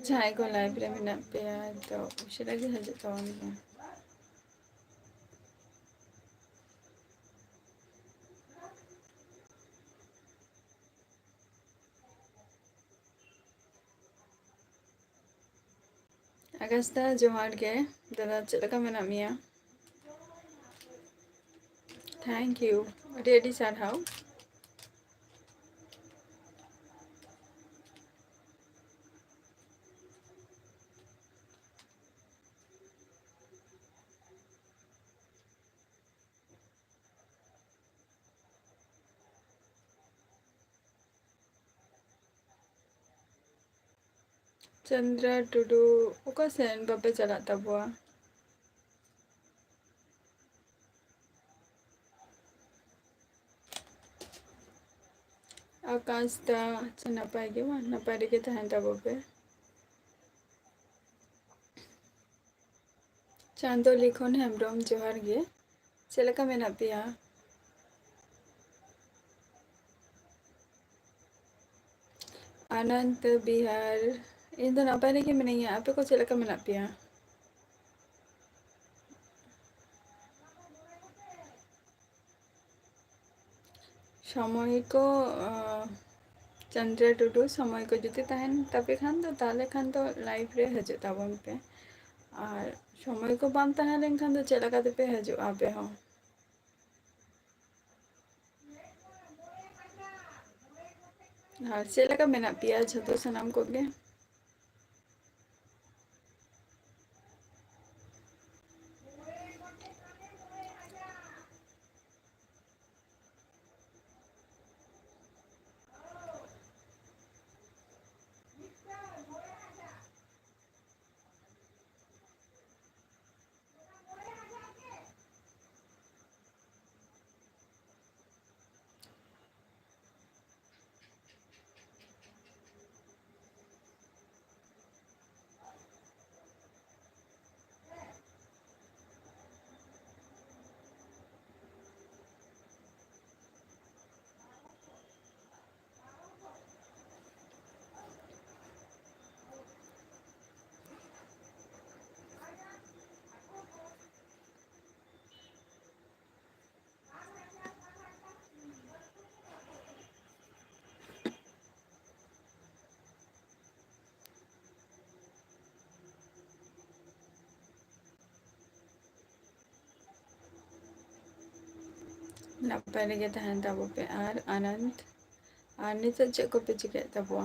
जहाँ को लाइव रे मेना पे तो उशिरा गे हजू तबन पे आकाशदा जोहार गे दादा चलका मेना मिया थैंक यू रेडी सारहाव चंद्रा टुडू ओका सेन बापे चला तबुआ आकाशदा नपाय गे मा नपाय रे तहन तबो पे चांदोली खन हेम्ब्रम जोहार गे चलका मेना पेया अनंत बिहार इन दो नपाय रे मिनाइया आपे को चलका मेना पेया समय को चंद्रा टुडू समय को जुदी तहन तबे खान दो ताले खान तो लाइव रे हजू तबन पे और समय को बाम तहन लेन खान तो चलका पे हजू आपे हो और चलका मेना पेया झतो सनाम को गे नपाय रे तहन तबो पे और आनंद और नित चे को पे चिके तबुआ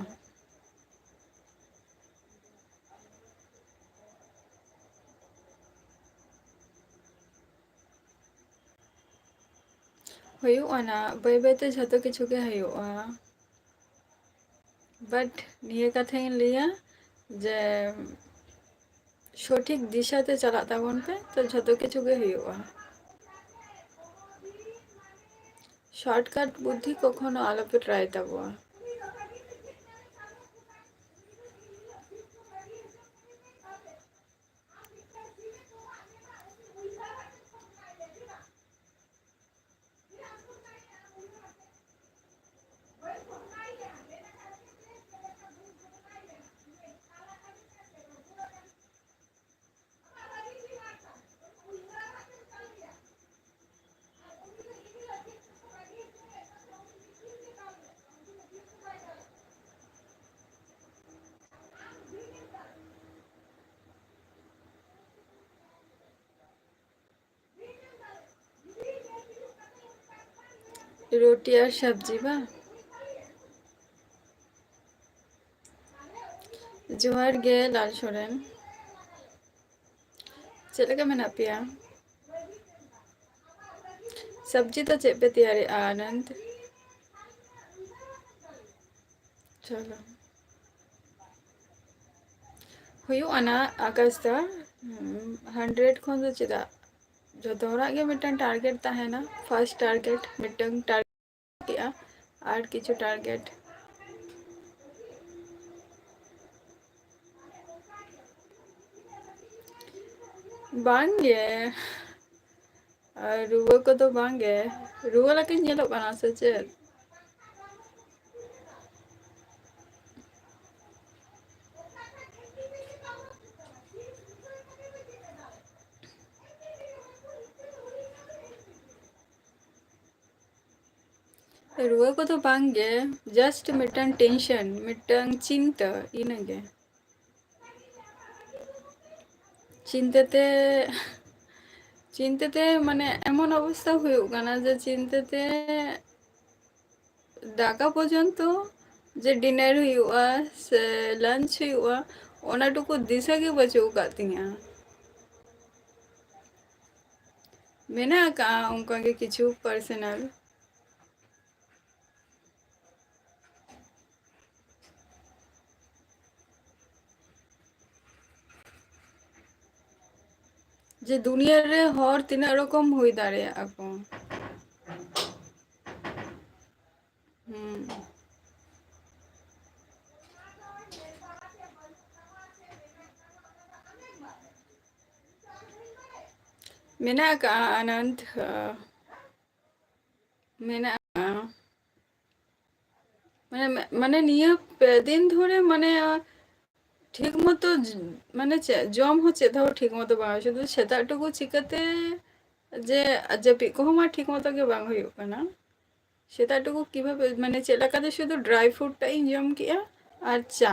हुयुआना बाय बाय ते झतो किछु के हुयुआ बट निये कथा लिया जे सठिक दिशाते चला तबन पे तो झतो किछु गे हुयुआ शॉर्टकट बुद्धि कखनो आलो पे ट्राई तबुआ रोटी और सब्जी बा जोहार गे लाल सोरेन चलका मेना पेया सब्जी तो चे पे तैयारी आनंद चलो हुयुआना आकाशदा 100 खन दो चेदा जो दोहरा गे मिटन टारगेट तहना फर्स्ट टारगेट मिटन टारगेट किया और किछु टारगेट बांगे रुआ को तो बांगे रुआ लकिन ñeलो बना से चेद ᱨᱩᱣᱟᱹ ᱠᱚᱫᱚ ᱵᱟᱝᱜᱮ, ᱡᱟᱥᱴ ᱢᱤᱫᱴᱟᱝ ᱴᱮᱱᱥᱚᱱ, ᱢᱤᱫᱴᱟᱝ ᱪᱤᱱᱛᱟᱹ, ᱤᱱᱟᱹᱜᱮ᱾ ᱪᱤᱱᱛᱟᱹᱛᱮ ᱪᱤᱱᱛᱟᱹᱛᱮ ᱢᱟᱱᱮ ᱮᱢᱚᱱ ᱚᱵᱚᱥᱛᱟ ᱦᱩᱭᱩᱜ ᱠᱟᱱᱟ ᱡᱮ ᱪᱤᱱᱛᱟᱹᱛᱮ ᱫᱟᱠᱟ ᱯᱚর্যন্ত যে ডিনার ᱦᱩᱭᱩᱜᱼᱟ ᱥᱮ ᱞᱟঞ্ᱪ ᱦᱩᱭᱩᱜᱼᱟ, ᱚᱱᱟ ᱴᱩᱠᱩ ᱫᱤᱥᱟᱹ ᱜᱮ ᱵᱟᱹᱪᱩᱜ ᱟᱠᱟᱫ ᱛᱤᱧᱟᱹ᱾ ᱢᱮᱱᱟᱜ ᱟᱠᱟᱜᱼᱟ ᱚᱱᱠᱟᱜᱮ ᱠᱤᱪᱷᱩ ᱯᱟᱨᱥᱚᱱᱟᱞ᱾ ᱡᱮ ᱫᱩᱱᱤᱭᱟᱹ ᱨᱮ ᱦᱚᱲ ᱛᱤᱱᱟᱹᱜ ᱨᱚᱠᱚᱢ ᱦᱩᱭ ᱫᱟᱲᱮᱭᱟᱜᱼᱟ ᱠᱚ᱾ ᱦᱩᱸ᱾ ᱢᱮᱱᱟᱜ ᱟᱠᱟᱜᱼᱟ ᱟᱱᱚᱱᱫ, ᱢᱮᱱᱟᱜᱼᱟ᱾ ᱢᱟᱱᱮ ᱱᱤᱭᱟᱹ ᱯᱮ ᱫᱤᱱ ᱫᱷᱚᱨᱮ ᱢᱟᱱᱮ ᱴᱷᱤᱠ ᱢᱚᱛᱚ ᱢᱟᱱᱮ ᱪᱮᱫ ᱡᱚᱢ ᱦᱚᱸ ᱪᱮᱫ ᱦᱚᱸ ᱴᱷᱤᱠ ᱢᱚᱛᱚ ᱵᱟᱝ, ᱥᱩᱫᱷᱩ ᱥᱮᱛᱟᱜ ᱴᱩᱠᱩ ᱪᱤᱠᱟᱹᱛᱮ ᱡᱮ ᱡᱟᱹᱯᱤᱫ ᱠᱚᱦᱚᱸ ᱢᱟ ᱴᱷᱤᱠ ᱢᱚᱛᱚ ᱜᱮ ᱵᱟᱝ ᱦᱩᱭᱩᱜ ᱠᱟᱱᱟ᱾ ᱥᱮᱛᱟᱜ ᱴᱩᱠᱩ ᱠᱤᱵᱷᱟবে ᱢᱟᱱᱮ ᱪᱮᱫ ᱞᱮᱠᱟᱛᱮ ᱥᱩᱫᱷᱩ ᱰᱨᱟᱭ ᱯᱷᱨᱩᱴ ᱴᱟᱜ ᱤᱧ ᱡᱚᱢ ᱠᱮᱜᱼᱟ ᱟᱨ ᱪᱟ,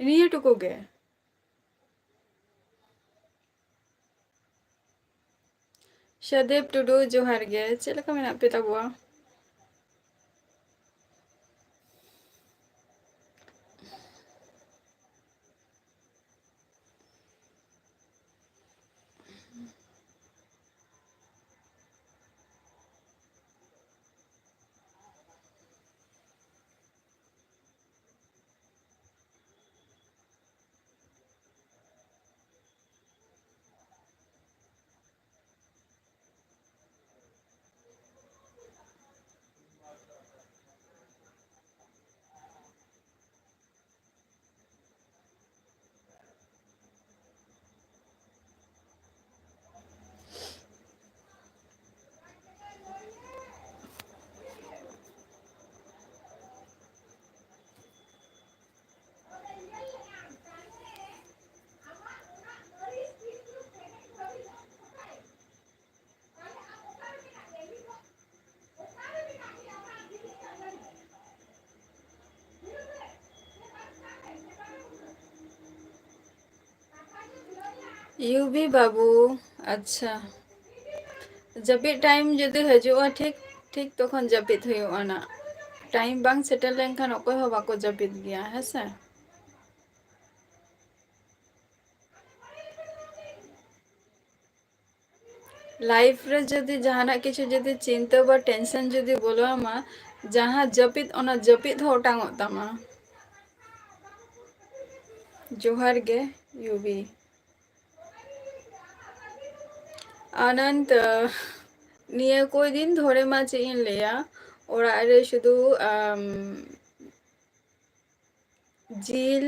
ᱱᱤᱭᱟᱹ ᱴᱩᱠᱩ ᱜᱮ᱾ ᱥᱟᱫᱮᱵ ᱴᱩᱰᱩ ᱡᱚᱦᱟᱨ ᱜᱮ, ᱪᱮᱫ ᱞᱮᱠᱟ ᱢᱮᱱᱟᱜ ᱯᱮ ᱛᱟᱵᱚᱣᱟ? यूवी बाबू, अच्छा। ᱡᱟᱹᱯᱤᱫ ᱴᱟᱭᱤᱢ ᱡᱩᱫᱤ ᱦᱤᱡᱩᱜᱼᱟ ᱴᱷᱤᱠ ᱴᱷᱤᱠ ᱛᱚᱠᱷᱚᱱ ᱡᱟᱹᱯᱤᱫ ᱦᱩᱭᱩᱜᱼᱟ ᱱᱟᱜ᱾ ᱴᱟᱭᱤᱢ ᱵᱟᱝ ᱥᱮᱴᱮᱨ ᱞᱮᱱᱠᱷᱟᱱ ᱚᱠᱚᱭ ᱦᱚᱸ ᱵᱟᱠᱚ ᱡᱟᱹᱯᱤᱫ ᱜᱮᱭᱟ, ᱦᱮᱸᱥᱮ᱾ ᱞᱟᱭᱤᱯᱷ ᱨᱮ ᱡᱩᱫᱤ ᱡᱟᱦᱟᱱᱟᱜ ᱠᱤᱪᱷᱩ ᱡᱩᱫᱤ ᱪᱤᱱᱛᱟᱹ ᱵᱟ ᱴᱮᱱᱥᱚᱱ ᱡᱩᱫᱤ ᱵᱚᱞᱚ ᱟᱢᱟ, ᱡᱟᱦᱟᱸ ᱡᱟᱹᱯᱤᱫ ᱚᱱᱟ ᱡᱟᱹᱯᱤᱫ ᱦᱚᱸ ᱚᱴᱟᱝᱚᱜ ᱛᱟᱢᱟ᱾ ᱡᱚᱦᱟᱨ ᱜᱮ ᱤᱭᱩᱵᱤ᱾ ᱟᱱᱚᱱᱫ, ᱱᱤᱭᱟᱹ ᱠᱚ ᱫᱤᱱ ᱫᱷᱚᱨᱮ ᱢᱟ ᱪᱮᱫ ᱤᱧ ᱞᱟᱹᱭᱟ, ᱚᱲᱟᱜ ᱨᱮ ᱥᱩᱫᱷᱩ ᱡᱤᱞ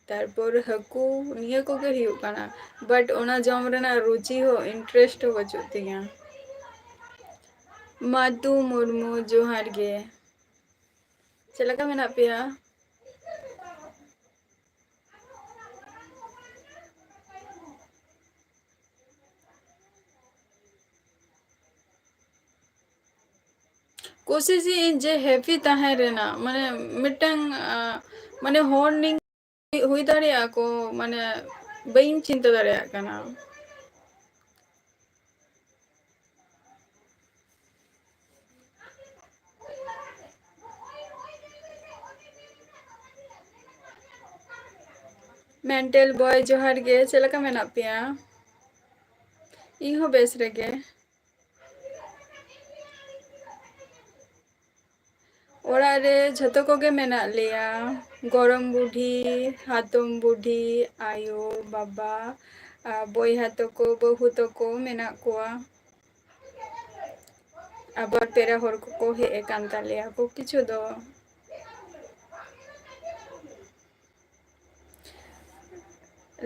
ᱛᱟᱨᱯᱚᱨ ᱦᱟᱹᱠᱩ ᱱᱤᱭᱟᱹ ᱠᱚᱜᱮ ᱦᱩᱭᱩᱜ ᱠᱟᱱᱟ᱾ ᱵᱟᱴ ᱚᱱᱟ ᱡᱚᱢ ᱨᱮᱱᱟᱜ ᱨᱩᱪᱤ ᱦᱚᱸ ᱤᱱᱴᱟᱨᱮᱥᱴ ᱦᱚᱸ ᱵᱟᱹᱪᱩᱜ ᱛᱤᱧᱟᱹ᱾ ᱢᱟᱫᱷᱩ ᱢᱩᱨᱢᱩ ᱡᱚᱦᱟᱨ ᱜᱮ᱾ ᱪᱮᱫ ᱞᱮᱠᱟ ᱢᱮᱱᱟᱜ ᱯᱮᱭᱟ? ᱠᱳᱥᱤᱥᱤᱧ ᱡᱮ ᱦᱮᱯᱤ ᱛᱟᱦᱮᱸ ᱨᱮᱱᱟᱜ, ᱢᱟᱱᱮ ᱢᱤᱫᱴᱟᱝ ᱢᱟᱱᱮ ᱦᱚᱲ ᱱᱤᱝ ᱦᱩᱭ ᱫᱟᱲᱮᱭᱟᱜᱼᱟ ᱠᱚ, ᱢᱟᱱᱮ ᱵᱟᱹᱧ ᱪᱤᱱᱛᱟᱹ ᱫᱟᱲᱮᱭᱟᱜ ᱠᱟᱱᱟ᱾ ᱢᱮᱱᱴᱮᱞ ᱵᱚᱭ ᱡᱚᱦᱟᱨ ᱜᱮ, ᱪᱮᱫ ᱞᱮᱠᱟ ᱢᱮᱱᱟᱜ ᱯᱮᱭᱟ? ᱤᱧ ᱦᱚᱸ ᱵᱮᱥ ᱨᱮᱜᱮ᱾ ᱚᱲᱟᱜ ᱨᱮ ᱡᱷᱚᱛᱚ ᱠᱚᱜᱮ ᱢᱮᱱᱟᱜ ᱞᱮᱭᱟ, ᱜᱚᱲᱚᱢ ᱵᱩᱰᱷᱤ, ᱦᱟᱛᱚᱢ ᱵᱩᱰᱷᱤ, ᱟᱭᱳ ᱵᱟᱵᱟ, ᱵᱚᱭᱦᱟ ᱛᱟᱠᱚ, ᱵᱟᱹᱦᱩ ᱛᱟᱠᱚ ᱢᱮᱱᱟᱜ ᱠᱚᱣᱟ᱾ ᱟᱵᱟᱨ ᱯᱮᱲᱟ ᱦᱚᱲ ᱠᱚᱠᱚ ᱦᱮᱡ ᱟᱠᱟᱱ ᱛᱟᱞᱮᱭᱟ ᱠᱚ ᱠᱤᱪᱷᱩ ᱫᱚ᱾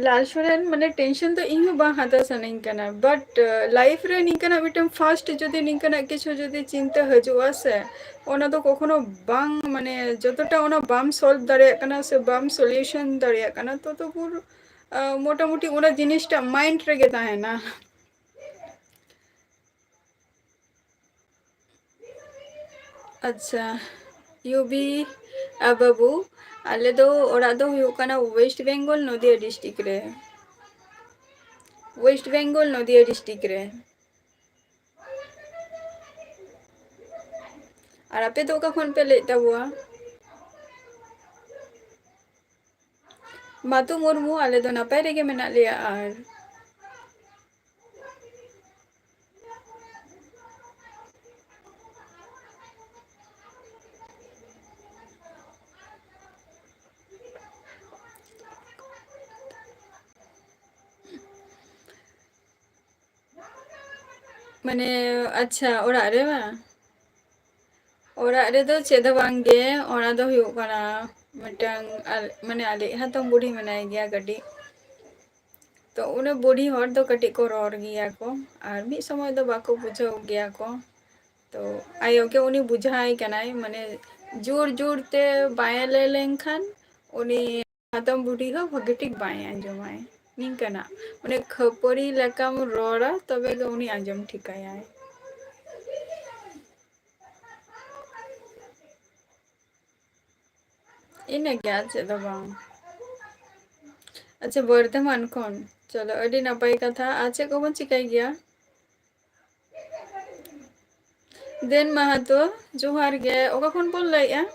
ᱞᱟᱞ ᱥᱚᱨᱮᱱ ᱢᱟᱱᱮ ᱴᱮᱱᱥᱚᱱ ᱫᱚ ᱤᱧ ᱦᱚᱸ ᱵᱟᱝ ᱦᱟᱛᱟᱣ ᱥᱟᱱᱟᱧ ᱠᱟᱱᱟ, ᱵᱟᱴ ᱞᱟᱭᱤᱯᱷ ᱨᱮ ᱱᱤᱝᱠᱟᱱᱟᱜ ᱢᱤᱫᱴᱟᱝ ᱯᱷᱟᱥᱴ ᱡᱩᱫᱤ ᱱᱤᱝᱠᱟᱱᱟᱜ ᱠᱤᱪᱷᱩ ᱡᱩᱫᱤ ᱪᱤᱱᱛᱟᱹ ᱦᱤᱡᱩᱜᱼᱟ ᱥᱮ, ᱚᱱᱟ ᱫᱚ ᱠᱚᱠᱷᱚᱱᱳ ᱵᱟᱝ, ᱢᱟᱱᱮ ᱡᱚᱛᱚᱴᱟ ᱚᱱᱟ ᱵᱟᱢ ᱥᱚᱞᱵᱷ ᱫᱟᱲᱮᱭᱟᱜ ᱠᱟᱱᱟ ᱥᱮ ᱵᱟᱢ ᱥᱚᱞᱤᱭᱩᱥᱚᱱ ᱫᱟᱲᱮᱭᱟᱜ ᱠᱟᱱᱟ, ᱛᱚᱛᱚ ᱵᱷᱳᱨ ᱢᱳᱴᱟᱢᱩᱴᱤ ᱚᱱᱟ ᱡᱤᱱᱤᱥᱴᱟᱜ ᱢᱟᱭᱤᱱᱰ ᱨᱮᱜᱮ ᱛᱟᱦᱮᱱᱟ᱾ अच्छा यूबी बाबू आले दो ओरा दो हुयुग कना वेस्ट बेंगल नदिया डिस्ट्रिक्ट रे वेस्ट बेंगल नदिया डिस्ट्रिक्ट रे और आपे तो का खन पे लेता हुआ मातु मुर्मू आले दो नपाय रेगे मेना लिया और माने अच्छा ओरा रे बा ओरा रे दो चेदा बांगे ओरा दो हुयुग कना मिटंग माने आले हातम बुढ़ी मनाई गया गड्डी तो उन्हें बूढ़ी हर दो कटी को रोर गया को और मिद समय दो बाको बुझाव गया को तो आयो के उन्हीं बुझाई कनाई माने जोर जोर ते बाया ले लेंखान उन्हीं हातम बुढ़ी हो भगटिक बाया अंजमाय निंकना उन्हें खपरी लकाम रोरा तबे के उन्हीं अंजम ठिकाया है इन्हें क्या चेदा बांग अच्छा बर्धमान खन चलो अड़ी नपाई कथा आचे को बन चिकाई गया देन महातो जोहार गे ओका खन बोल लाइया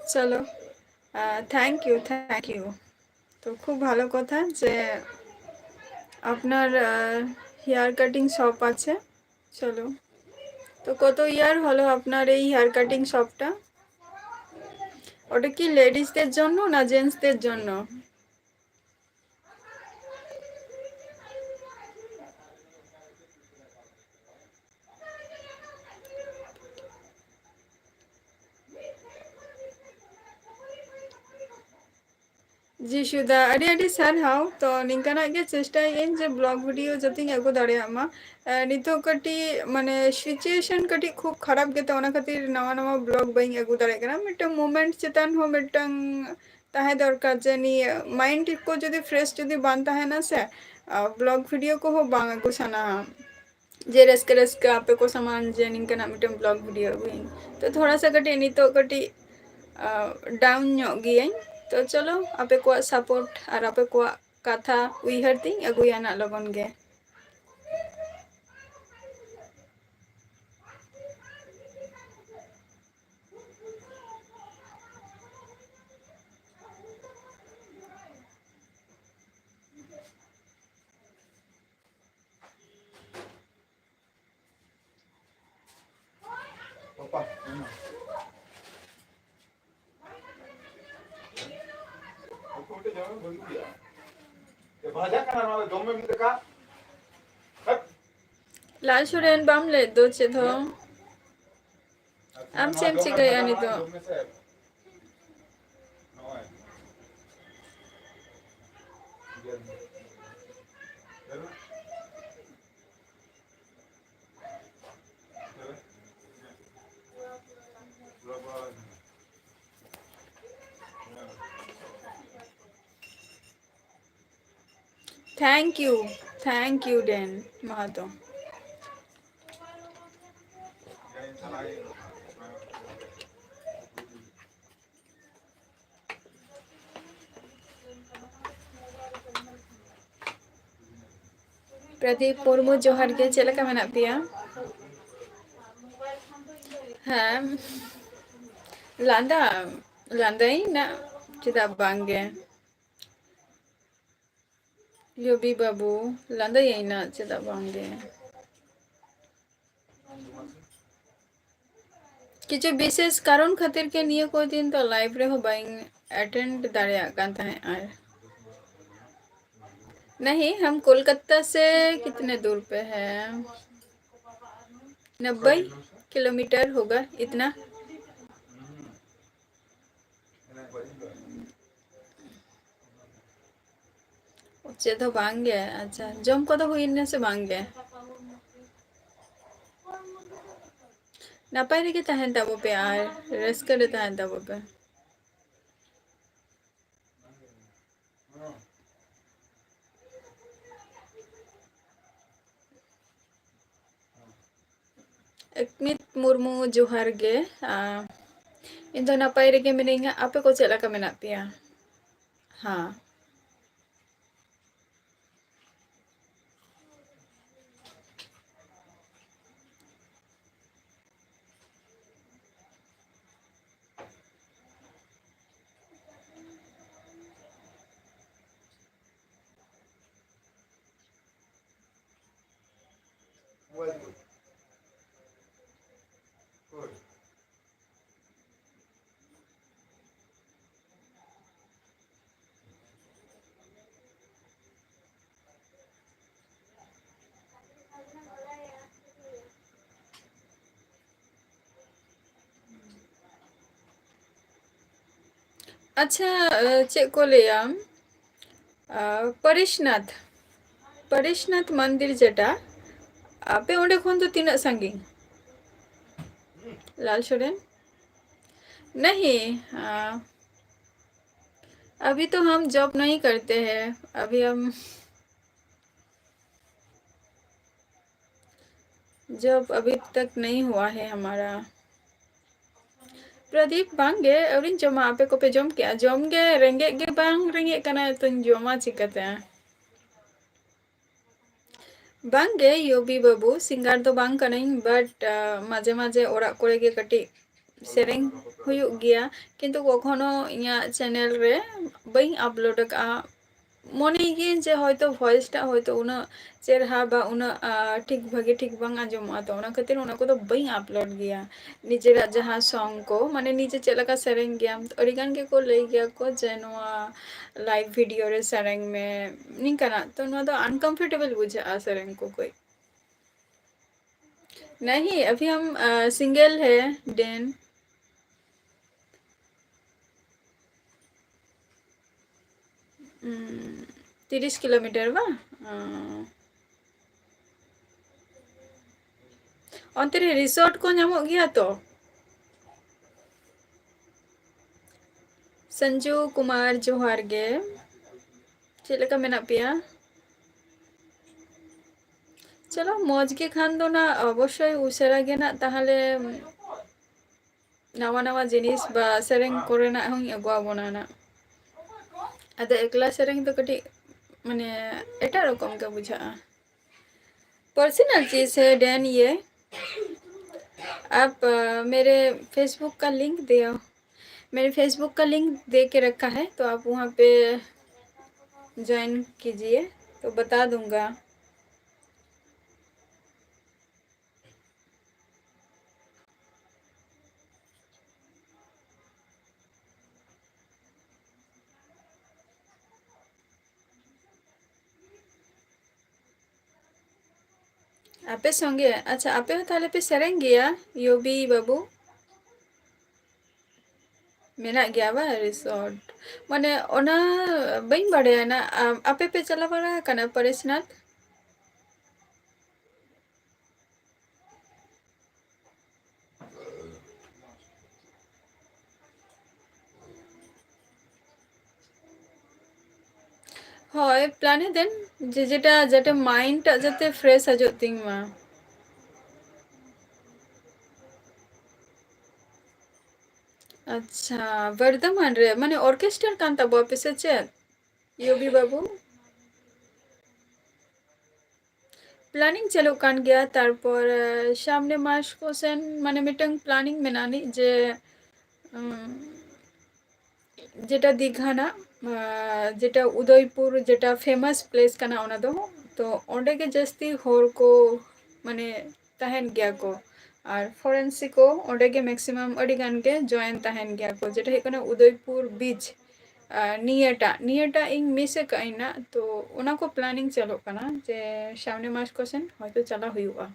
चलो थैंक यू तो खूब ভালো কথা যে আপনার হেয়ার কাটিং শপ আছে চলো তো কত ইয়ার হলো আপনার এই হেয়ার কাটিং শপটা ওটা কি লেডিসদের জন্য না জেন্টসদের জন্য जिशुदा अड़ी अड़ी सार हाउ तो निंकाना गे चेष्टाय इन जे ब्लॉग वीडियो जतिंग अगु दाड़िया मा नितो कटी माने सिचुएशन कटी खूब खराब गेते ओना खातिर नवा नवा ब्लॉग बई अगु दाड़े कना मिटन मोमेंट चेतन हो मिटन ताहे दरकार जे नि माइंड को जदी फ्रेश जदी बान ताहे ना से ब्लॉग वीडियो को हो बांग अगु सना जे रस्क रस्क आपे को सामान जे निंकाना मिटन ब्लॉग वीडियो बई तो थोड़ा सा कटी नितो कटी डाउन ᱧᱚᱜ ᱜᱤᱭᱟᱹᱧ तो चलो आपे को सपोर्ट और आपे को कथा उइहर ती अगुया ना लगन गे लाल सुरेन बाम ले दो चे थो आम चेम चिकाय आनी तो थैंक यू डेन महातो प्रदीप मुर्मू जोहार के चेला का मेना पिया हाँ लांदा लांदा ही ना चिदा बांगे योबी बाबू लांदा ही ना चिदा बांगे किछु विशेष कारण खातिर के निये कोई दिन तो लाइव रे हो बाइंग अटेंड दाड़िया कान ताहे आर नहीं हम कोलकाता से कितने दूर पे है 90 किलोमीटर होगा इतना चे तो बांगे अच्छा जम को तो हुई से बांगे नापाय रेगे तहन ताबो पे आर रस्क रे तहन ताबो पे एकमित मुर्मू जोहार गे इन दो नापाय रेगे मिनिंगा आपे को चला का मेना पिया हाँ अच्छा चेक को लेयाम परेशनाथ मंदिर जेटा आपे ओंडे खोन तो तीना संगी लाल सोरेन नहीं अभी तो हम जॉब नहीं करते हैं अभी हम जॉब अभी तक नहीं हुआ है हमारा प्रदीप बांगे और जमा आपे को पे जम क्या जम गे रेंगे गे बांग रेंगे कना तुम जमा चिकते बांगे योबी बाबू सिंगार तो बांग कनाई बट माजे माजे ओरा कोरे गे कटी सेरेंग हुयुग गया किंतु कखनो इया चैनल रे बई अपलोड का मने गे जे हयतो वॉइस टा हयतो उना चेरहा बा उना ठीक भागे ठीक बांग आजमोआ तो उना खातिर उना को तो बई अपलोड गया निजेरा जहां सॉन्ग को माने निजे चलका सेरेंग गया तो अरिगान के को ले गया को जे नोआ लाइव वीडियो रे सेरेंग में निकना तो नोआ तो अनकंफर्टेबल बुझा सेरेंग को कोई नहीं अभी हम सिंगल है डेन 30 किलोमीटर बा अंते रे रिसोर्ट को नामो गया तो संजू कुमार जोहार गे चेलका मेना पिया चलो मौज के खान दो ना अवश्य उशरा गे ना ताहले नवा नवा जिनिस बा सेरेंग कोरेना हूँ अगुआ बोना ना अदे एकला सेरेंग तो कटी माने एटा रकम का बुझा पर्सनल चीज़ है डैन ये आप मेरे फेसबुक का लिंक दिया मेरे फेसबुक का लिंक दे के रखा है तो आप वहाँ पे ज्वाइन कीजिए तो बता दूंगा आपे संगे अच्छा आपे हो ताले पे सेरेंग गया योबी बाबू मेना गया बा रिसोर्ट माने ओना बई बड़े ना आपे पे चला बड़ा कना परेशनाथ হয় প্ল্যানে দেন যে যেটা যেটা মাইন্ডটা যাতে ফ্রেশ হাজত তিং मा अच्छा वर्धमान रे माने ऑर्केस्ट्रा कांता बापे से चेत योबी बाबू प्लानिंग चलो कान गया तारपर सामने मास को सेन माने मिटंग प्लानिंग मेनानी जे जेटा दीघा ना जेटा उदयपुर जेटा फेमस प्लेस कना ओना दो तो ओंडे के जस्ती होर को माने तहन गया को और फॉरेंसिक को ओंडे के मैक्सिमम अड़ी गान के जॉइन तहन गया को जेटा है उदयपुर बीच नियटा इंग मिसे कइना तो ओना को प्लानिंग चलो कना जे सामने मास को सेन हयतो चला हुयुआ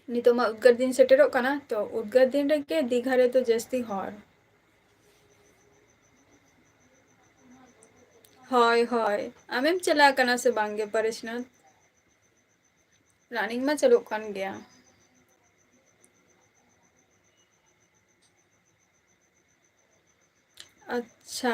नितो मा उद्गार दिन सेटेरो कना तो उद्गार दिन रे के दीघा रे तो जस्ती हर হয় হয় आमेम चला कना से बांगे परेशनाथ प्लानिंग में चलो कन गया अच्छा।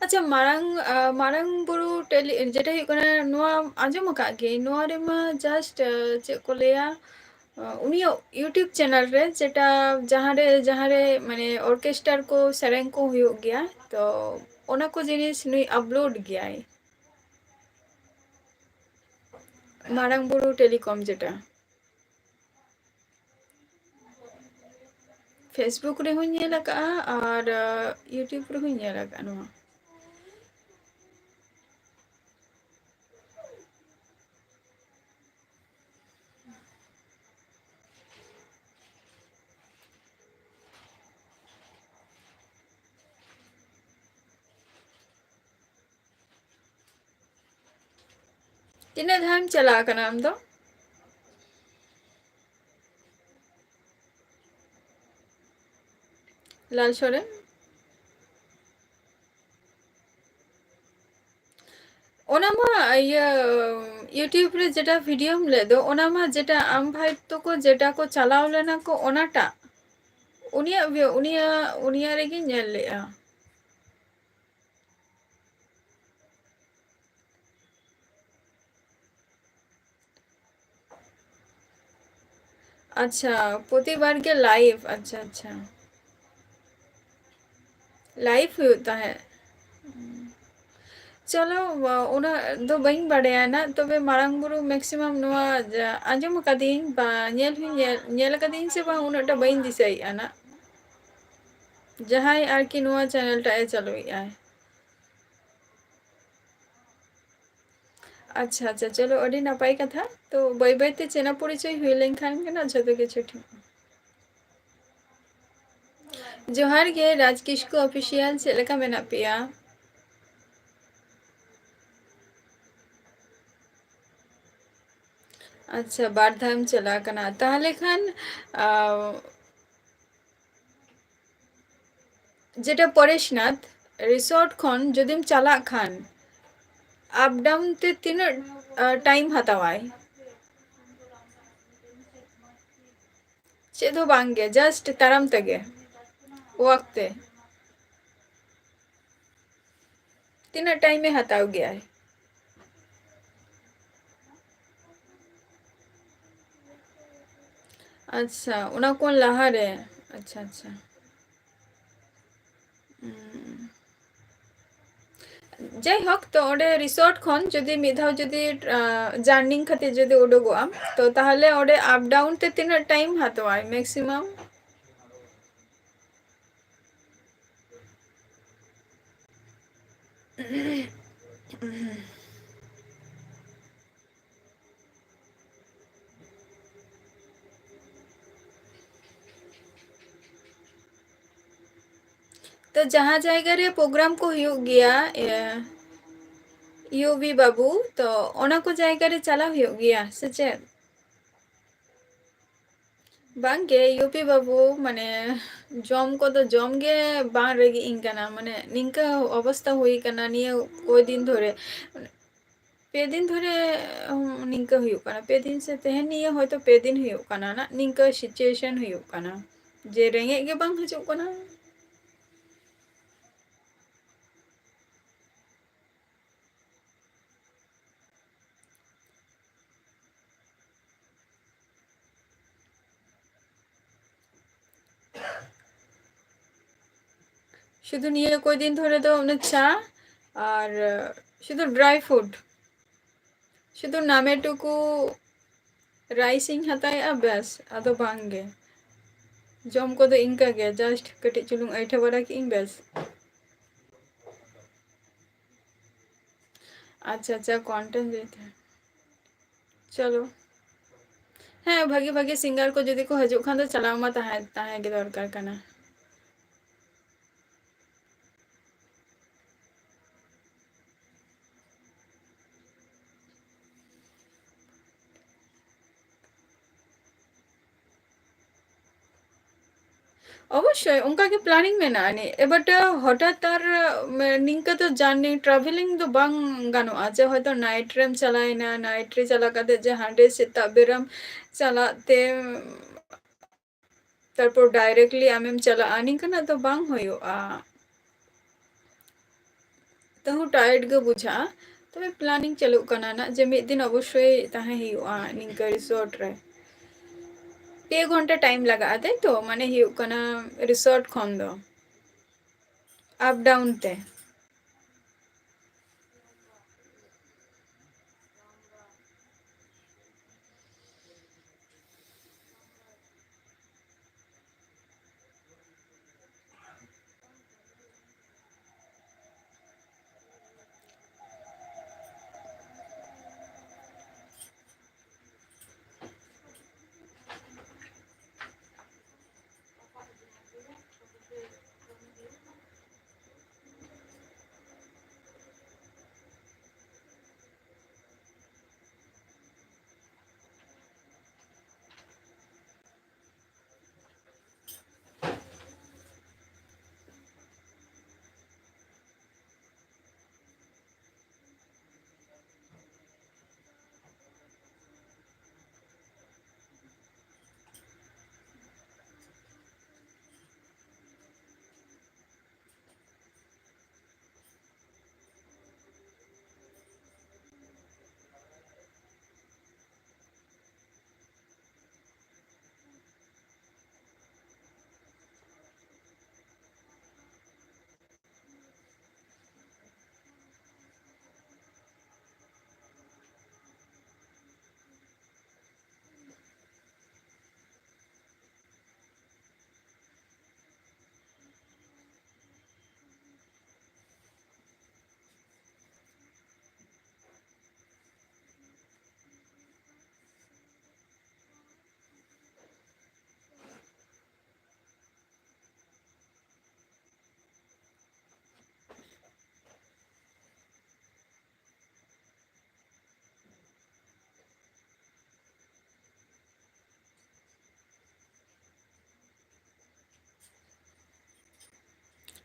अच्छा, मारांग बुरु टेली जेटा हुयुग कना नोआ आंजम अकाद गे नोआ रेमा जस्ट चेक को लेया उनिया यूट्यूब चैनल रे जेटा जहाँ रे माने ऑर्केस्ट्रार को सेरेंग को हुयुग गया तो ओना को जिनिस नुई अपलोड गयाय मारांग बुरु टेलीकॉम जेटा फेसबुक रे हुई नेल का और यूट्यूब रे हुई नेल का नोआ तिना धाम चला का नाम दो लाल सोरेन ओना मा ये यूट्यूब रे जेटा वीडियो ले दो ओना मा जेटा आम भाई तो को जेटा को चलाव लेना को ओनाटा उनिया रे गी नेल लेआ अच्छा प्रतिबार के लाइव अच्छा अच्छा लाइव होता है चलो उना दो बइन बड़े ना तबे मारांग बुरु मैक्सिमम नोआ आंजम कदीन बा नेल कदीन से बा उनाटा बइन दिसाई आना जहां आर की नोआ चैनल टा ए चलोई आय अच्छा अच्छा चलो अड़ी नपाई कथा तो बाय बाय ते चेना परिचय हुई लेन खान के ना जतो के ठीक जोहार के राजकिश को ऑफिशियल से लेका मेना पिया अच्छा बार धाम चला कना ताहले खान जेटा परेशनाथ रिसोर्ट खन जदिम चला खान अप डाउन ते तीन टाइम हतावाय चेद हो बांगे जस्ट ताराम तगे वक्ते तीन टाइम में हताव गया है अच्छा उना कौन लहर है अच्छा अच्छा যাই হোক তো ওডে রিসর্ট খন যদি মিধাও যদি জার্নিং খাতে যদি উডুগো তো তাহলে ওডে আপ ডাউন তে তিন টাইম হাতোয়ায় ম্যাক্সিমাম तो जहाँ जायगा रे प्रोग्राम को हुयुग गया यूवी बाबू तो ओना को जायगा रे चला हुयुग गया से चेद बांगे यूपी बाबू माने जम को तो जम गे बाहर रेगी इंकाना माने निंका अवस्था हुई कना निये कोई दिन धरे पे दिन धरे निंका हुयुग कना पे दिन से तेहन निये होयतो पे दिन हुयुग कना ना निंका सिचुएशन हुयुग कना जे रेंगे गे बांग हजुग कना শুধু নিয়ে কয়দিন ধরে তো চা আর শুধু ড্রাই ফ্রুট শুধু নামেটুকু রাইসিং হাতায় ব্যাস আদো বাঙ্গে जम को तो इनका गया जस्ट कटी चुलूंग ऐठे बड़ा की इन बस अच्छा अच्छा कंटेंट देते हैं चलो हाँ भागी भागी सिंगर को जदि को हजू खान तो चलाव मा ताहे के दरकार कना অবশ্যই অনকাগে প্ল্যানিং মেনাᱜᱼᱟ এবারটা হঠাৎ আর নিংকা তো জার্নি ট্রাভেলিং তো বাং গানোᱜᱼᱟ যে হয়তো নাইট রেম চালায়না নাইট রে চালা কাতে যে হাঁᱰᱮ ᱥᱮᱛᱟᱜ ᱵᱮᱨᱟᱢ ᱪᱟᱞᱟᱜ তে তারপর ডাইরেক্টলি আমেম চালাᱜᱼᱟ নিংকাᱱᱟᱜ ᱫᱚ ᱵᱟᱝ ᱦᱩᱭᱩᱜᱼᱟ ᱛᱟᱦᱩ টায়ার্ড ᱜᱮ ᱵᱩᱡᱷᱟᱹᱜᱼᱟ তবে প্ল্যানিং চালুᱜ ᱠᱟᱱᱟ ᱱᱟᱜ ᱡᱮ ᱢᱤᱫ ᱫᱤᱱ ᱚᱵᱚᱥᱥᱳᱭ ᱛᱟᱦᱮᱸ ᱦᱩᱭᱩᱜᱼᱟ ᱱᱤᱝᱠᱟᱹ রিসোর্ট ᱨᱮ 2 ঘন্টা টাইম লাগাᱜᱼᱟ তাই তো মানে ᱦᱩᱭᱩᱜ ᱠᱟᱱᱟ রিসোর্ট ᱠᱷᱚᱱ ᱫᱚ আপ ডাউন তে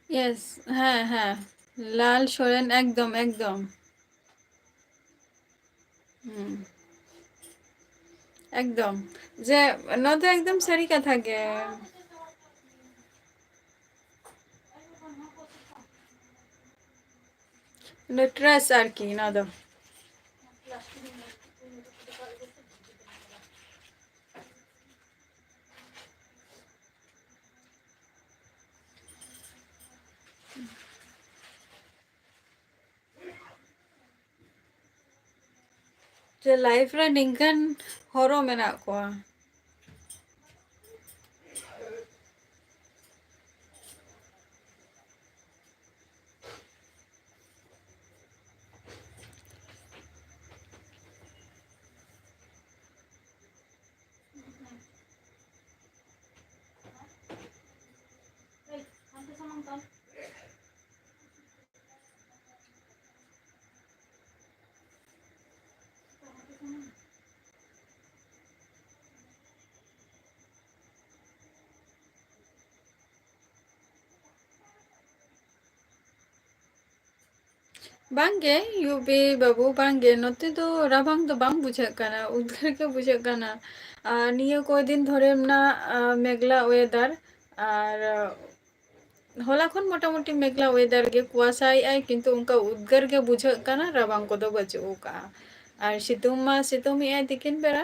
ইয়েস হ্যাঁ হ্যাঁ লাল সোরেন একদম একদম হুম একদম যে ᱱᱚᱣᱟ ᱫᱚ একদম সারি কথা গে ট্রেস আর কি ᱱᱚᱣᱟ ᱫᱚ যে লাইফ রে নিংকান হরো মেনাᱜ ᱠᱚᱣᱟ बांगे यूबी बाबू बांगे नोते तो राबांग तो बांग बुझाग काना उद्गार के बुझाग काना निया कोई दिन धरे ना मेघला वेदार আর হলা খন মোটামুটি মেঘলা ওয়েদার গে কুয়াশাই আই কিন্তু উনকা উদ্গার গে বুঝাগ কানা রাবাং কদো বাচুগ কা আর সিতুং মা সিতুং আই তিকিন বেড়া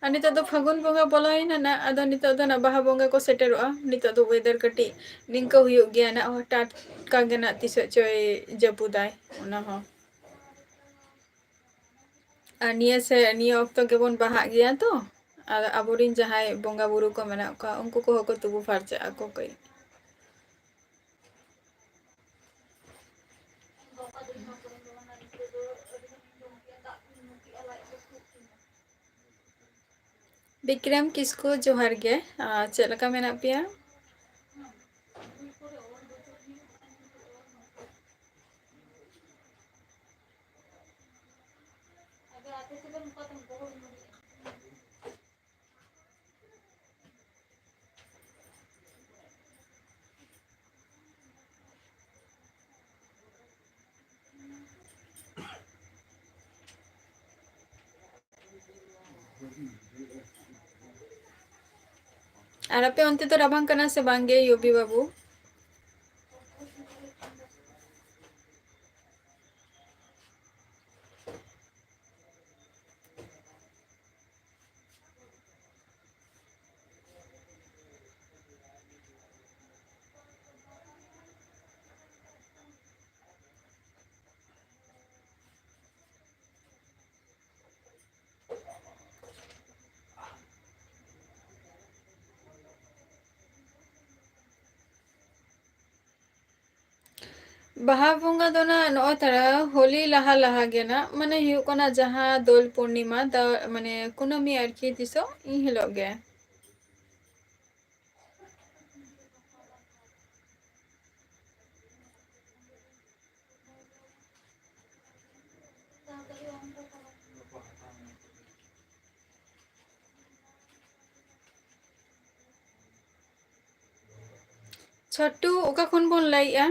আর নিতো তো ফাগুন বঙ্গা বলাইনা না আদো নিতো তো না বাহা বঙ্গা को सेटेरोआ नितो तो वेदर कटी निंका हुयुग गया ना हटात कागे ना तिस चय जपुदाय ओना हो আর নিয়ে সে নিয়ে অক্ত কেবন বাহা গিয়া তো আর আবরিন যাহাই বঙ্গা বুরু को মেনা কা উনকু को হকো তুবু ফারচা আকো কই विक्रम किसको जोहार गे चेद लका मेना पिया और आपे अंते तो राबांग कना से बांगे योबी बाबू? बाहा बोंगा दो ना नो तारा होली लहा लहा गे ना माने हुयु कना जहां दोल पूर्णिमा दा माने कुनामी आरकी तिसो इ हिलो गे छोटू ओका खन बोन लाइया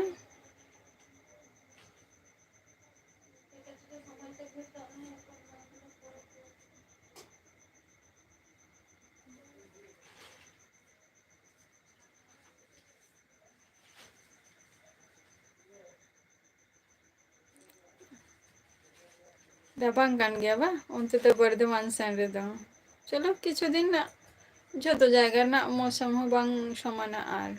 राबांग कान गया बा उनते तो बर्धमान सेन रे दो चलो किछु दिन ना जो तो जाएगा ना मौसम हो बांग समाना आर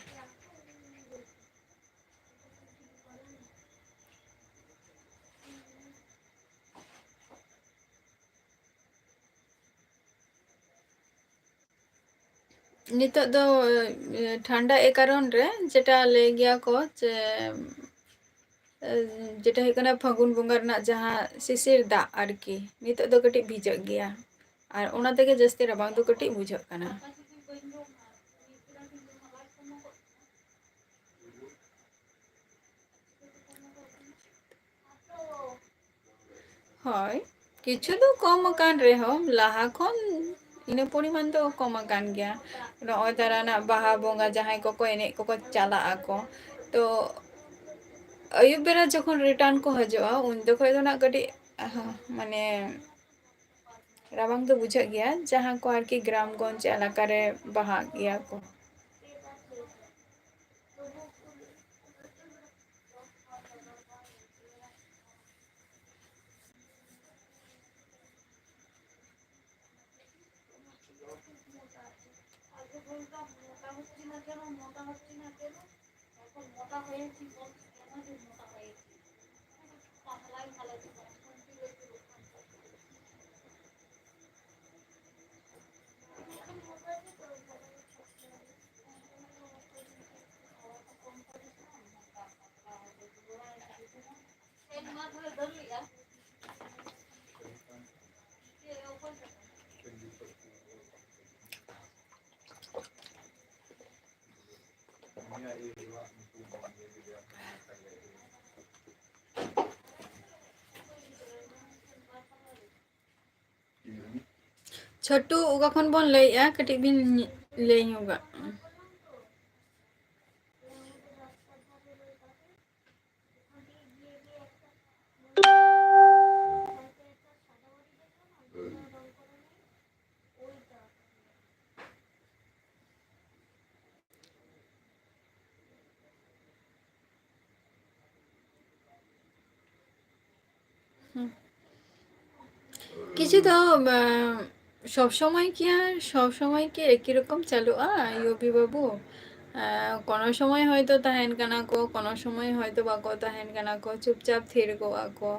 नितो दो ठंडा ए कारण रे जेटा ले गया को जे जेटा है कना फागुन बंगा रना जहां शिशिर दा आरकी नितो दो कटी भिजक गया और ओना तेगे जस्ती राबांग दो कटी बुझक कना হয় কিছু তো কম কান রে हो लाहा खन इन परिमाण तो कम कान गया नय तारा ना बाहा बोंगा जहां को एने को चला आको तो अयुब बेरा जखन रिटर्न को हजोआ उन दो खय दो ना कटी माने राबांग तो बुझा गया जहां को आरकी ग्रामगंज एलाका रे बाहा गया को छोटू उगा खन बोन लइया कटी बिन लेई होगा কিছু তো সব সময় কি আর সব সময় কি একই রকম চালুआ योबी बाबू कोनो समय হয়তো তাহেন কানা को कोनो समय হয়তো বাকো তাহেন কানা को चुपचाप थिर को आको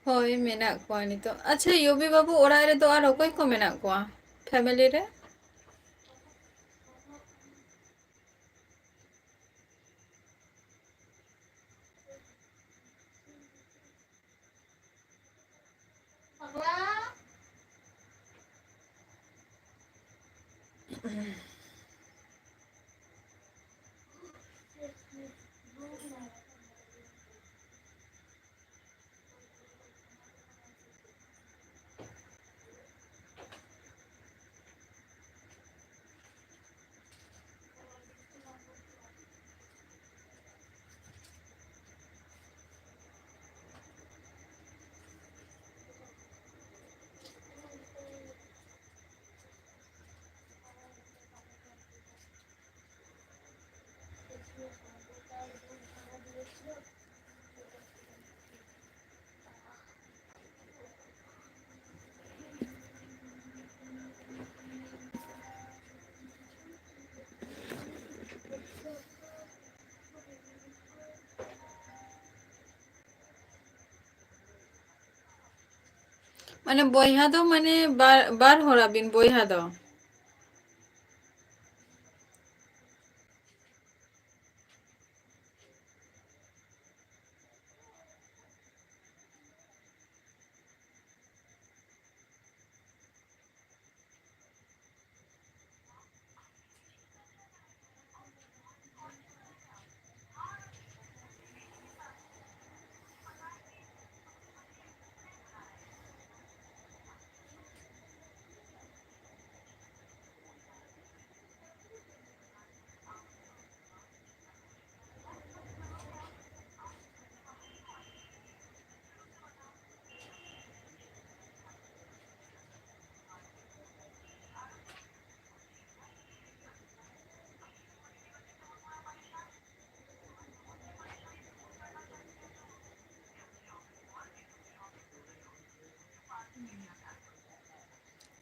होय मेना को नितो अच्छा योबी बाबू ओरा रे तो आर ओकय को मेना को फैमिली रे माने बोयहा दो माने बार होरा बिन बोयहा दो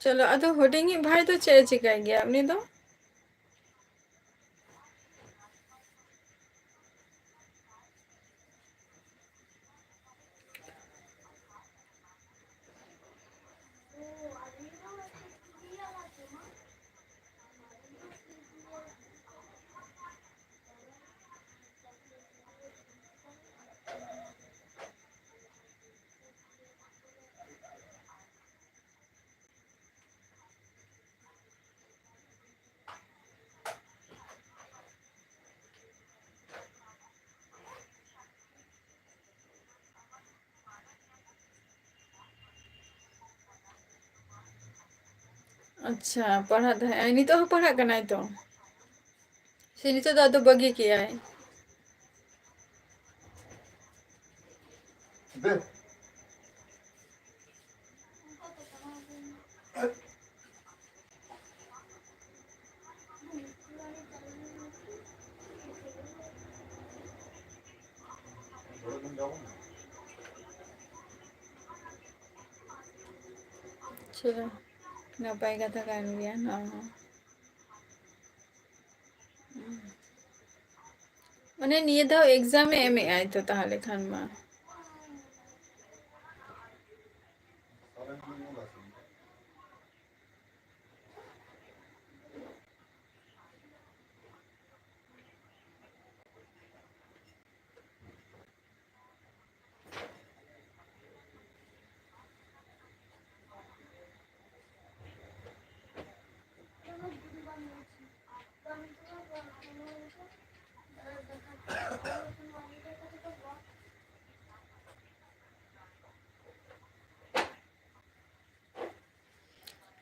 चलो अदो हुडिंगी भाई तो चे चिकाई गया उनी दो अच्छा पढ़ा था इनी तो पढ़ा कनाई तो सिनी तो दादो बगी किया है चलो नपाई कथा कान गया ना माने निये दाव एग्जाम एम ए आई तो ताहले खान मा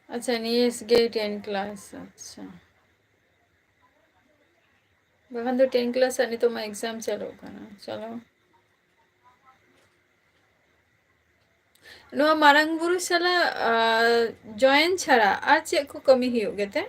अच्छा नियस गे 10 क्लास अच्छा बहन तो 10 क्लास अनि तो मैं एग्जाम चलो कना चलो नो मारंग बुरु सला जॉइन छड़ा आ चे को कमी हियो गेते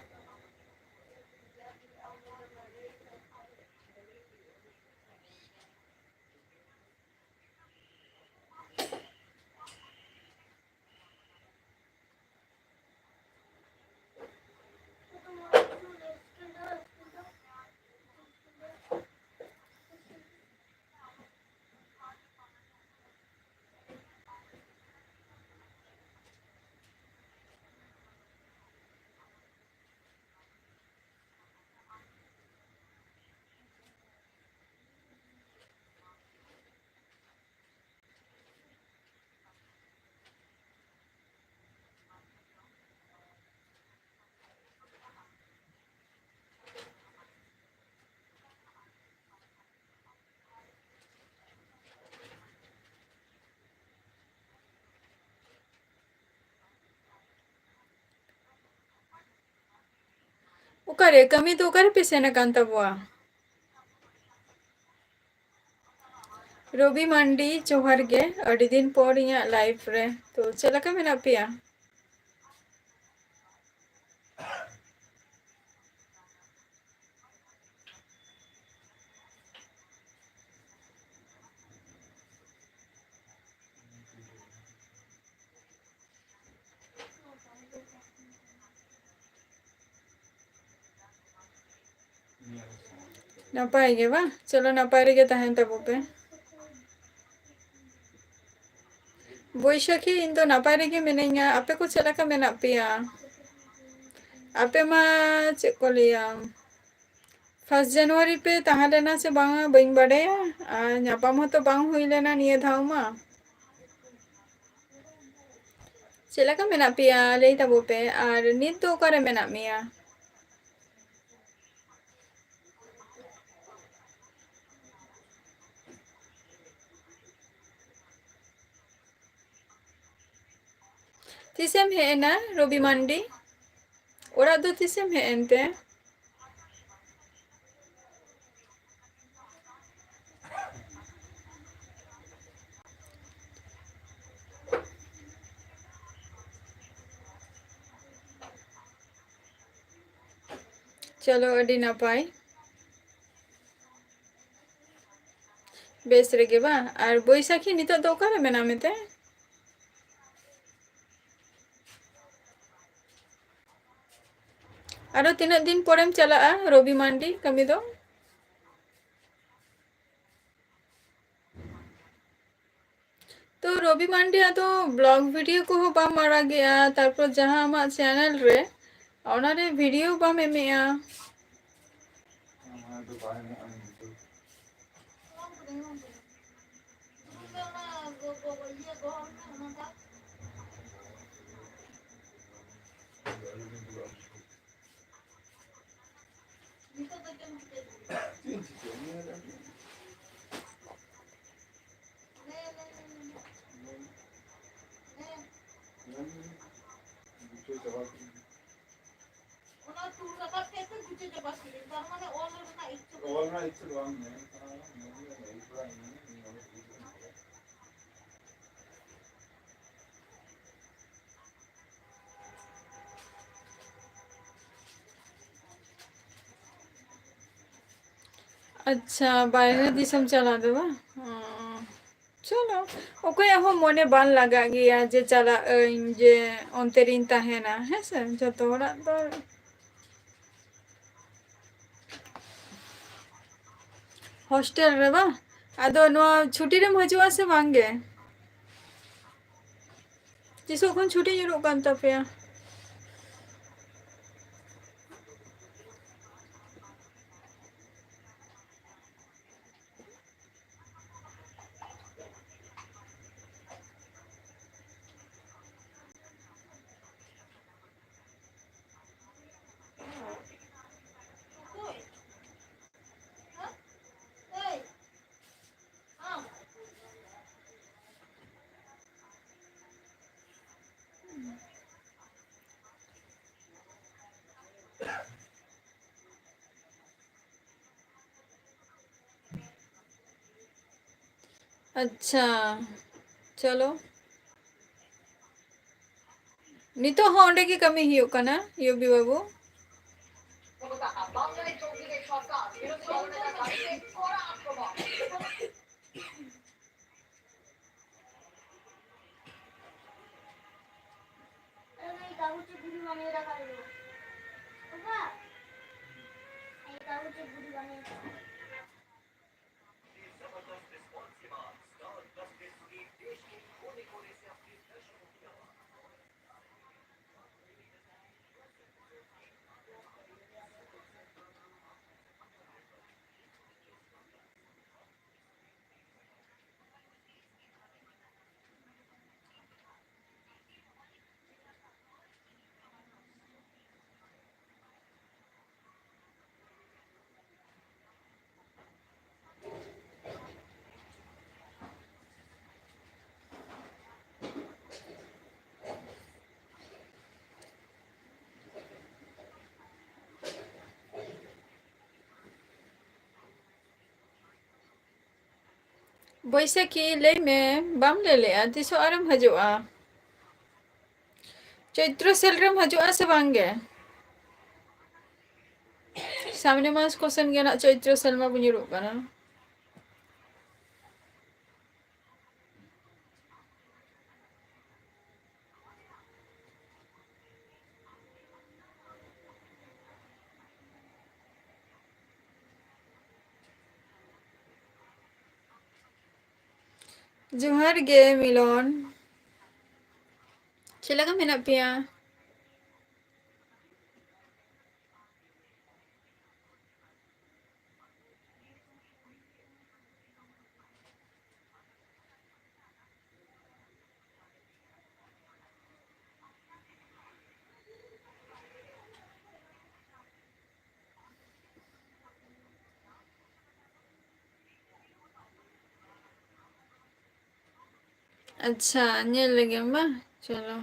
ओकारे कमी तो ओकारे पे सेना कान तबवा रवि मांडी जोहार गे अड़ी दिन पर इया लाइफ रे तो चलका मेना पिया नपाय गे बा चलो नपाय रे गे तहन तबो पे बैशाखी इन दो नपाय रे गे मिनेगा आपे को चलका मेना पिया आपे मा चे को लिया 1 जनवरी पे तहाँ लेना से बांगा बइन बड़े नापाम तो बांग हुई लेना निये धाव मा चलका मेना पिया ले तबो पे और नित तो करे मेना मिया तीसेम है ना रवि मांडी ओरा दो तीसेम है एनते चलो अड़ी नपाय बेस रेगे बा और बैशाखी नितो दो करे मेना मेते आरो तीना दिन परेम चला रवि मांडी कमी दो तो रवि मांडी तो ब्लॉग वीडियो को हो बाम मारा गया तारपर जहां आमा चैनल रे ओनारे वीडियो बाम एमेया अच्छा बाहर दिसम चला देवा चलो ओके हो मने बान लगा गया जे चला जे अंतरिन तहेना है से जतो हरा तो हॉस्टल रे बा आदो नो छुट्टी रे हजुआ से मांगे जिसो खन छुट्टी जुरो कान तपेया अच्छा चलो नितो हो ओंडे की कमी हियो कना योबी बाबू बैसाखी ले में बाम ले ले तिसो आरम हजुआ चैत्र सेलरम हजुआ से बांगे सामने मास कोसन गे ना चैत्र सेल मा बुनिरुक kana जोहार गे मिलन चलेगा मेना पिया अच्छा nyel lagi mbak चलो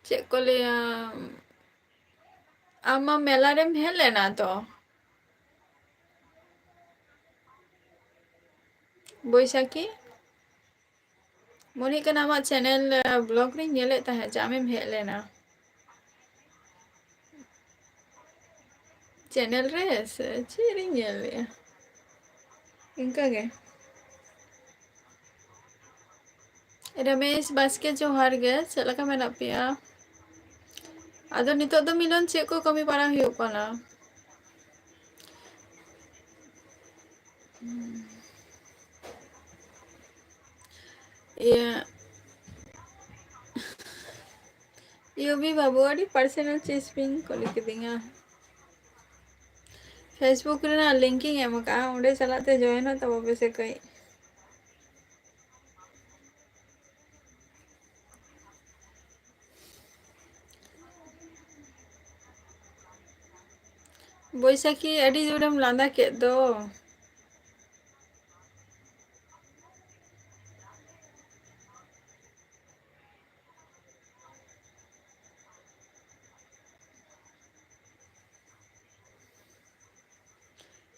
चेक को लिया आमा मेला रे हेल लेना तो बैसाखी मोनी का नाम चैनल ब्लॉग रे nyele tahe जामे हेल लेना चैनल रे से चीरी nyel लिया इनका के रमेश बास्के जोहार गे चलका मेना पिया आदो नितो दो मिलन चेक को कमी पारा हुयुक काना ये यो भी बाबू अड़ी पर्सनल चीज पिंग को लिख दिंगा फेसबुक रे ना लिंकिंग एम का उंडे चलाते जॉइन हो तब पे से कई बैसाखी अड़ी जोरम लांदा के दो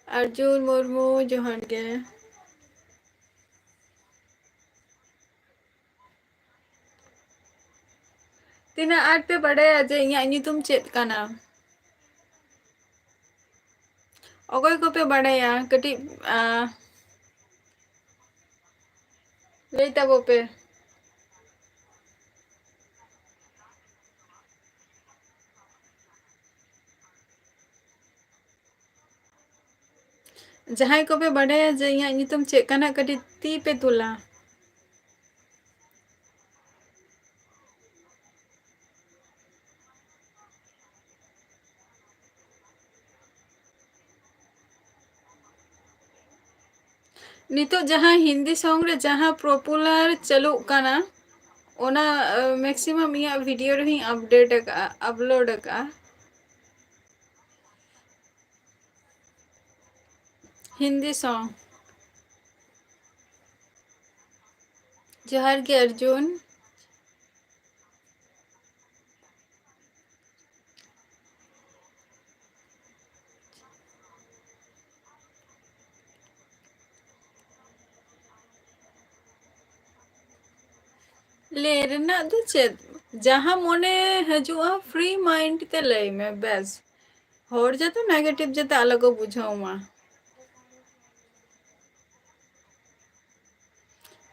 अर्जुन मुर्मू जोहार गे तीना आठ पे बड़े अजे इया तुम चेत काना अगोय को पे बड़े या कटी ले तबो पे जहां को पे बड़े जे इया तुम चेक काना कटी ती पे तुला नितो जहां हिंदी सॉन्ग रे जहां पॉपुलर चलू काना ओना मैक्सिमम इया वीडियो रे अपडेट का अपलोड का हिंदी सॉन्ग जोहार के अर्जुन ले रना दो चेत जहां मोने हजुआ फ्री माइंड ते लई में बस होर जतो नेगेटिव जते अलग बुझाऊ मा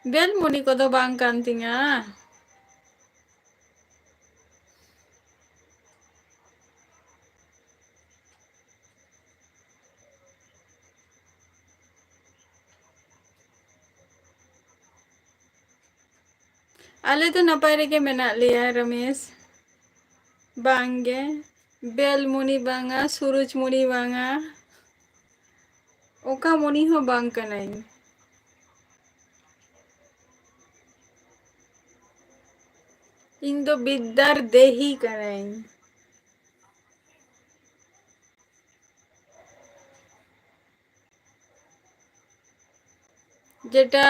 बेल मुनी को दो बांग कांतिया आले तो नपाय रे के मेना लिया रमेश बांगे बेल मुनी बांगा सूरज मुनी बांगा ओका मुनी हो बांग कनाई इन दो बिद्दार देही कनाई जेटा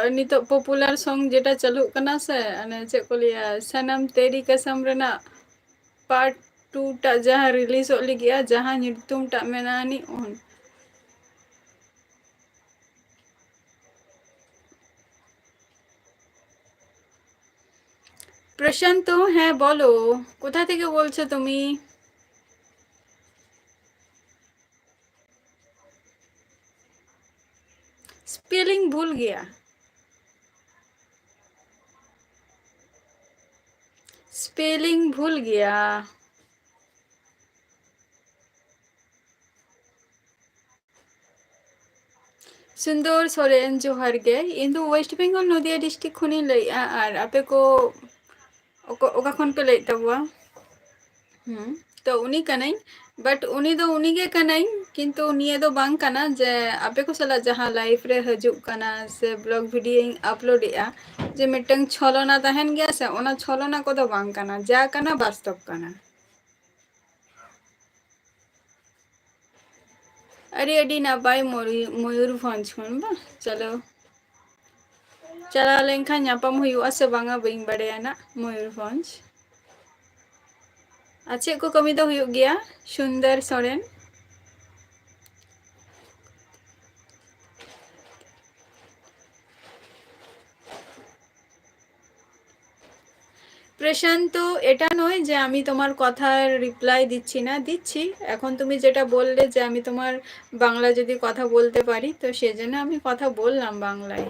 नितो पॉपुलर सॉन्ग जेटा चालू कना से अने चेक को लिया सनम तेरी कसम रेना पार्ट 2 टा जहाँ रिलीज हो लिया जहाँ नितुम टा मेनानी उन प्रशांत तो है बोलो कोथा থেকে বলছো তুমি स्पेलिंग भूल गया स्पेलिंग भूल गया सुंदर सोरेन जोहार गे इन दो वेस्ट बंगाल नदिया डिस्ट्रिक्ट खुनी लैया और आपे को ओका खन पे लैता हुआ तो उनी कनाई बट उनी दो उनी गे कनाई किंतु निये दो बांग कना जे आपे को सला जहां लाइफ रे हजु कना से ब्लॉग वीडियो अपलोड या जे मिटंग छलना तहन गया से ओना छलना को दो बांग कना जा कना वास्तव कना अरे अडी ना बाय मयूरभंज खन बा चलो चला लेंखा नापाम हुआ से बांगा बइं बड़े ना मयूरभंज अच्छे को कमी तो हुई गया सुंदर सोरेन प्रशांत এটা নয় যে আমি তোমার কথার রিপ্লাই দিচ্ছি না দিচ্ছি এখন তুমি যেটা বললে যে আমি তোমার বাংলা যদি কথা বলতে পারি তো সেজন্য আমি কথা বললাম বাংলায়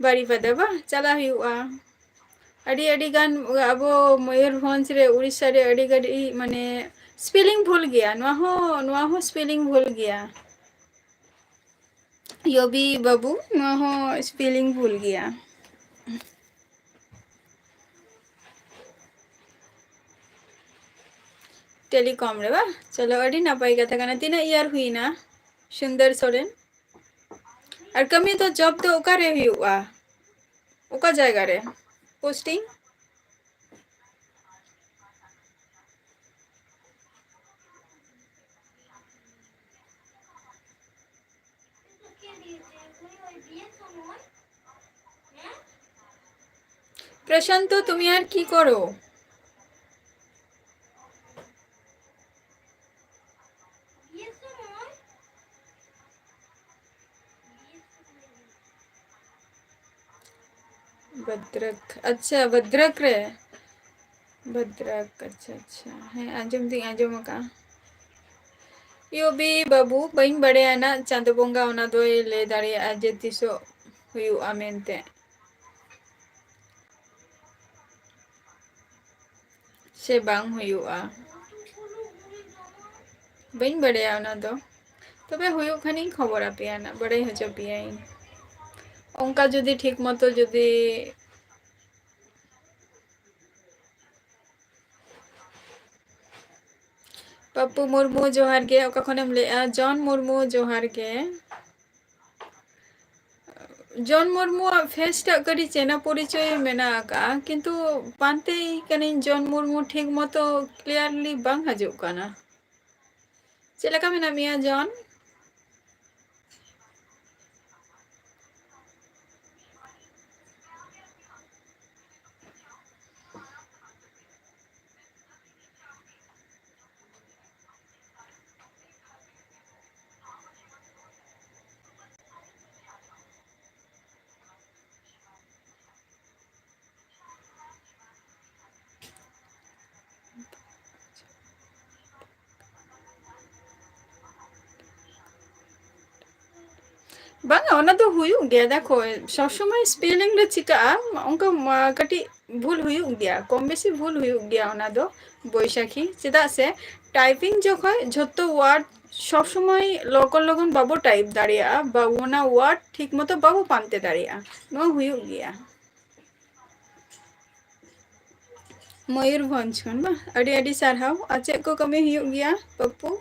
বাড়ি পাদেবা চালা হুয়া अड़ी अड़ी गान अब मयूरभंज रे उड़ीसा रे अड़ी गड़ी माने स्पेलिंग भूल गया नुआ हो स्पेलिंग भूल गया योबी बाबू नुआ हो स्पेलिंग भूल गया टेलीकॉम रे बा चलो अड़ी नपाई कथा कना तीना ईयर हुई ना सुंदर सोरेन और कमी तो जॉब तो ओका रे हुआ ओका जायगा रे पोस्टिंग प्रशांत তুমি আর কি করো भद्रक अच्छा भद्रक रे भद्रक अच्छा अच्छा है आजम दी आजम का यो भी बाबू बइन बड़े ना चांद बोंगा ओना दो ले दाड़ी आज तिसो हुयु आमेनते से बांग हुयुआ बइन बड़े ओना दो तबे हुयु खानी खबर आपिया ना बड़े हजो पिया ओंका जुदी ठीक मतो जुदी पप्पू मुर्मू जोहार के ओका खनेम ले जॉन मुर्मू जोहार के जॉन मुर्मू फेस टा कड़ी चेना परिचय मेना का किंतु पानते कनिन जॉन मुर्मू ठीक मतो क्लियरली बांग हजू काना चेलका मेना मिया जॉन बांगा ओना तो हुयु गया देखो सब समय स्पेलिंग रे चिका उनका कटी भूल हुयु गया कम बेसी भूल हुयु गया ओना दो बैशाखी चेदा से टाइपिंग जखय झतो वर्ड सब समय लोकल लगन बाबू टाइप दाड़िया बाबू ना वर्ड ठीक मतो बाबू पानते दाड़िया नो हुयु गया मयूरभंज खन बा अड़ी अड़ी सारहाव आचे को कमी हुयु गया पप्पू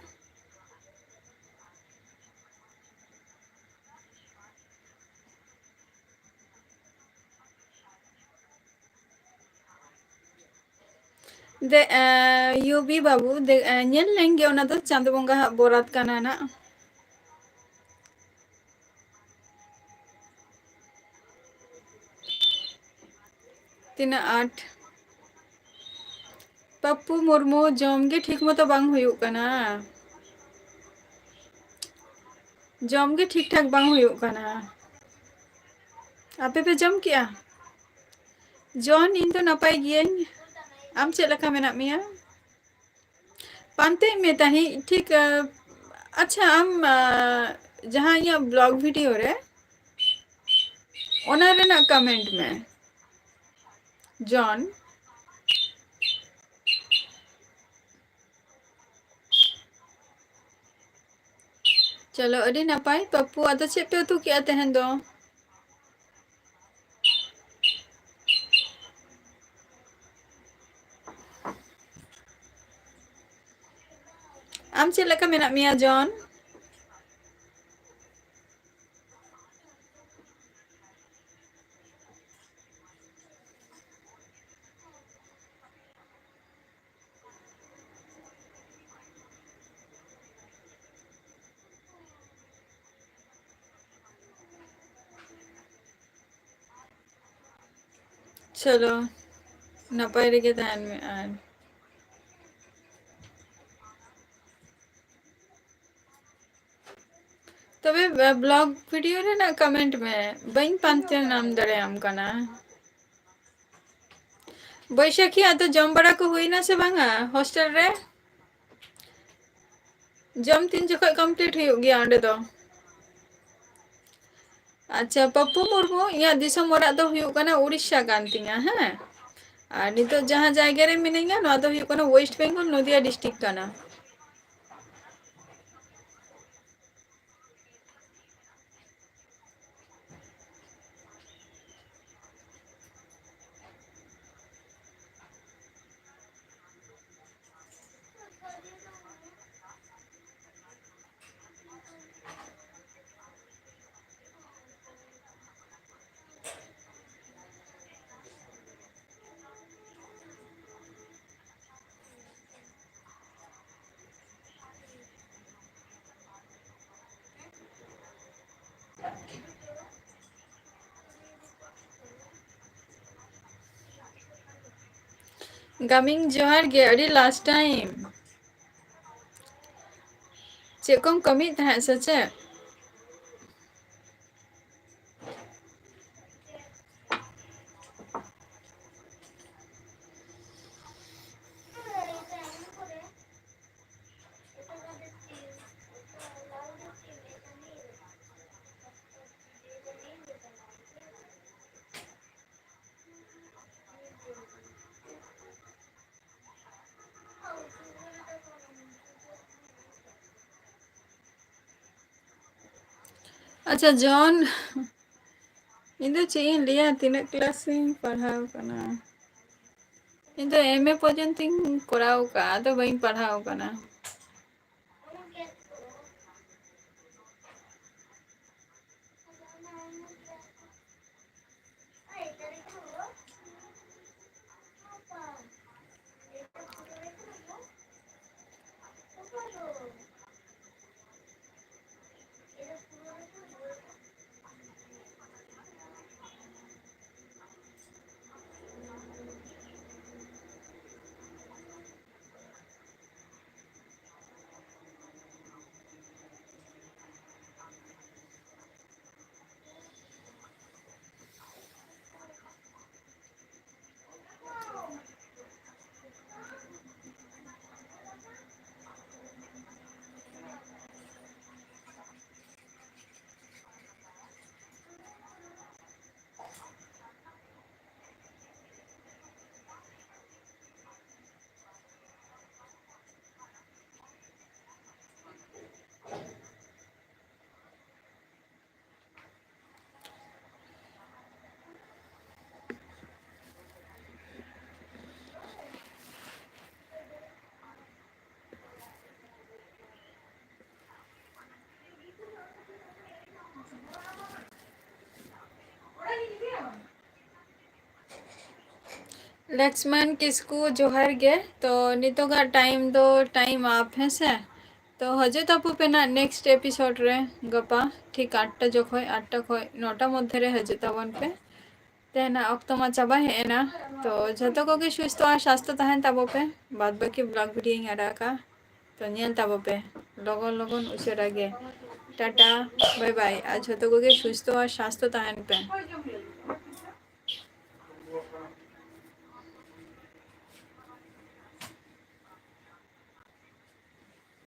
दे यूबी बाबू दे ñel लेंगे ओना दो चांद बोंगा बोरात काना ना तीना 8 पप्पू मुर्मू जम गे ठीक मतो बांग हुयुग कना जम गे ठीक ठाक बांग हुयुग कना आपे पे जम किया जॉन इन तो नपाय गियन आम चेक लका मेना मिया पानते में ताही ठीक अच्छा आम जहाँ ये ब्लॉग वीडियो रे ओना रे ना कमेंट में जॉन चलो अड़ी नपाय पप्पू आदो चेक पे उतु किया तहन दो आम चेक लका मेना मिया जॉन चलो नपाय रेगे तहन में आन तबे ब्लॉग वीडियो रे ना कमेंट में बइन पानते नाम दरे आम कना बैशाखी आदो जम बड़ा को हुई ना से बांगा हॉस्टल रे जम 3 जखय कंप्लीट हुयुग गया अंडे दो अच्छा पप्पू मुर्मू या दिसम ओरा दो हुयुग कना उड़ीसा कान तिंगा हैं और नितो जहां जायगा रे मिनेगा नवा दो हुयुग कना वेस्ट बेंगल नदिया डिस्ट्रिक्ट कना गमिंग जोहार गे अड़ी लास्ट टाइम चेकम कमी था सचे अच्छा जॉन इंदो चाहिए लिया तीन क्लास में पढ़ाओ कना इंदो एमए पर्यंत कराओ का तो बइन पढ़ाओ कना लक्ष्मण किसकू जोहार गे तो नितोगा टाइम दो टाइम आप है से तो हजे तापु पे ना नेक्स्ट एपिसोड रे गपा ठीक 8टा जखय 8टा खय 9टा मध्य रे हजे ताबन पे तेना ऑक्तो मा चाबा हेना तो जतो को के सुस्थ और स्वास्थ्य तहन ताबो पे बाद बाकी ब्लॉग वीडियो आड़ा का तो नियल ताबो पे लगन लगन उसेरा गे टाटा बाय बाय आज जतो को के सुस्थ और स्वास्थ्य तहन पे।